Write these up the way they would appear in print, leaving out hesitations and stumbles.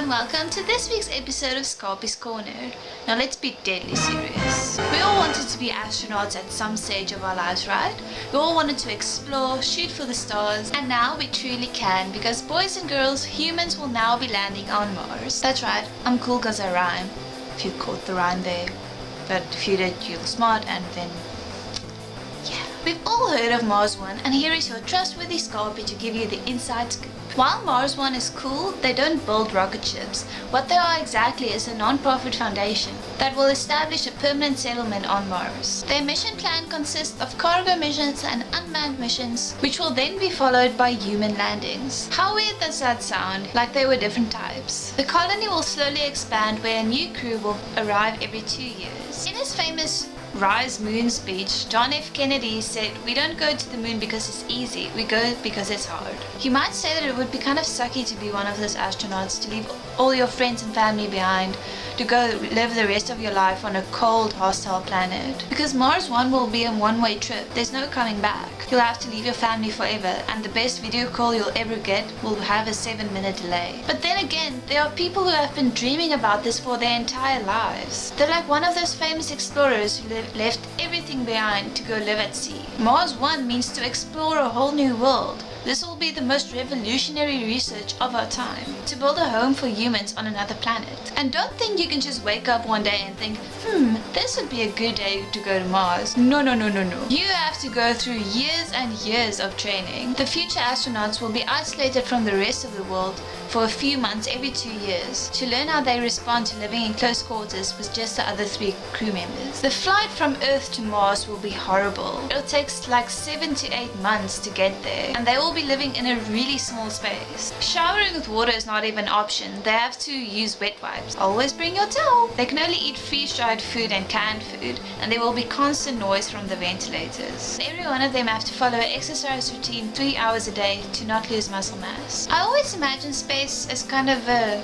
and welcome to this week's episode of Skapie's Corner. Now let's be deadly serious. We all wanted to be astronauts at some stage of our lives, right? We all wanted to explore, shoot for the stars, and now we truly can because boys and girls, humans will now be landing on Mars. That's right, I'm cool cause I rhyme. If you caught the rhyme there. But if you did, you're smart and then... yeah. We've all heard of Mars One, and here is your trustworthy Skapie to give you the inside scoop. While Mars One is cool, they don't build rocket ships. What they are exactly is a non-profit foundation that will establish a permanent settlement on Mars. Their mission plan consists of cargo missions and unmanned missions, which will then be followed by human landings. How weird does that sound? Like they were different types. The colony will slowly expand where a new crew will arrive every 2 years. In his famous Rise Moon speech, John F. Kennedy said, "We don't go to the moon because it's easy, we go because it's hard." You might say that it would be kind of sucky to be one of those astronauts, to leave all your friends and family behind, to go live the rest of your life on a cold, hostile planet. Because Mars One will be a one-way trip, there's no coming back. You'll have to leave your family forever, and the best video call you'll ever get will have a 7-minute delay. But then again, there are people who have been dreaming about this for their entire lives. They're like one of those famous explorers who left everything behind to go live at sea. Mars One means to explore a whole new world. This will be the most revolutionary research of our time, to build a home for humans on another planet. And don't think you can just wake up one day and think, this would be a good day to go to Mars. No. You have to go through years and years of training. The future astronauts will be isolated from the rest of the world for a few months every 2 years to learn how they respond to living in close quarters with just the other 3 crew members. The flight from Earth to Mars will be horrible. It'll take like 7 to 8 months to get there, and they will be living in a really small space. Showering with water is not even an option. They have to use wet wipes. Always bring your towel. They can only eat freeze-dried food and canned food, and there will be constant noise from the ventilators. Every one of them have to follow an exercise routine 3 hours a day to not lose muscle mass. I always imagine space as kind of a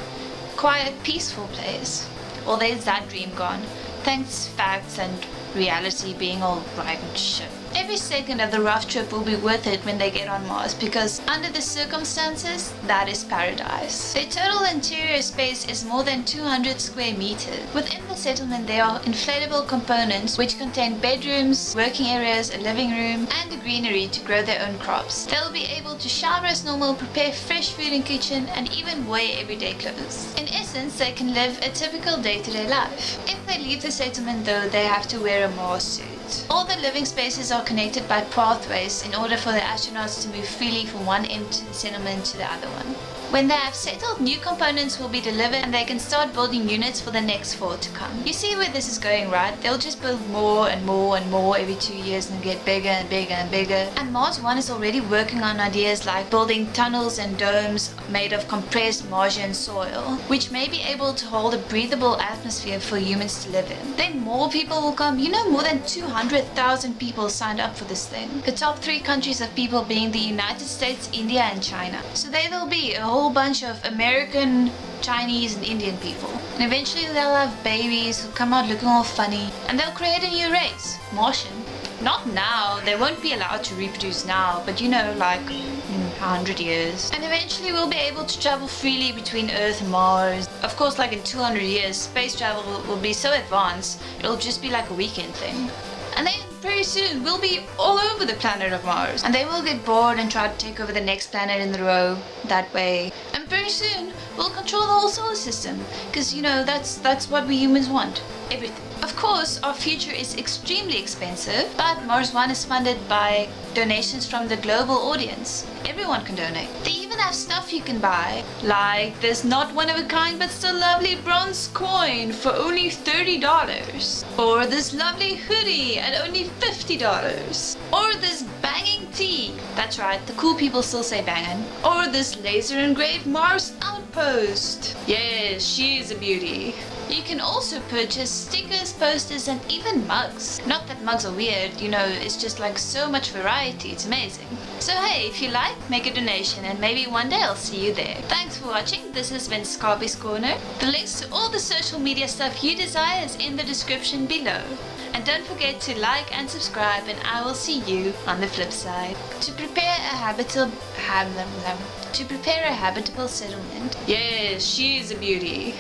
quiet, peaceful place. Well, there's that dream gone. Thanks facts and reality being all bright and shit. Every second of the rough trip will be worth it when they get on Mars because under the circumstances, that is paradise. Their total interior space is more than 200 square meters. Within the settlement there are inflatable components which contain bedrooms, working areas, a living room, and a greenery to grow their own crops. They will be able to shower as normal, prepare fresh food in kitchen, and even wear everyday clothes. In essence, they can live a typical day-to-day life. If they leave the settlement though, they have to wear a Mars suit. All the living spaces are connected by pathways in order for the astronauts to move freely from one end of the settlement to the other one. When they have settled, new components will be delivered and they can start building units for the next 4 to come. You see where this is going, right? They'll just build more and more and more every 2 years and get bigger and bigger and bigger. And Mars One is already working on ideas like building tunnels and domes made of compressed Martian soil, which may be able to hold a breathable atmosphere for humans to live in. Then more people will come. You know, more than 200,000 people signed up for this thing. The top 3 countries of people being the United States, India, and China. So there will be a whole bunch of American, Chinese, and Indian people. And eventually they'll have babies who come out looking all funny. And they'll create a new race. Martian. Not now. They won't be allowed to reproduce now. But you know, like in 100 years. And eventually we'll be able to travel freely between Earth and Mars. Of course, like in 200 years, space travel will be so advanced, it'll just be like a weekend thing. And then very soon we'll be all over the planet of Mars. And they will get bored and try to take over the next planet in the row that way. And very soon we'll control the whole solar system. Because, you know, that's what we humans want. Everything. Of course, our future is extremely expensive, but Mars One is funded by donations from the global audience. Everyone can donate. They even have stuff you can buy, like this not one-of-a-kind but still lovely bronze coin for only $30, or this lovely hoodie at only $50, or this banging tee. That's right, the cool people still say bangin'. Or this laser-engraved Mars outpost. Yes, she's a beauty. You can also purchase stickers, posters, and even mugs. Not that mugs are weird, you know, it's just like so much variety, it's amazing. So hey, if you like, make a donation and maybe one day I'll see you there. Thanks for watching, this has been Skapie's Corner. The links to all the social media stuff you desire is in the description below. And don't forget to like and subscribe, and I will see you on the flip side. To prepare a habitable settlement. Yes, she is a beauty.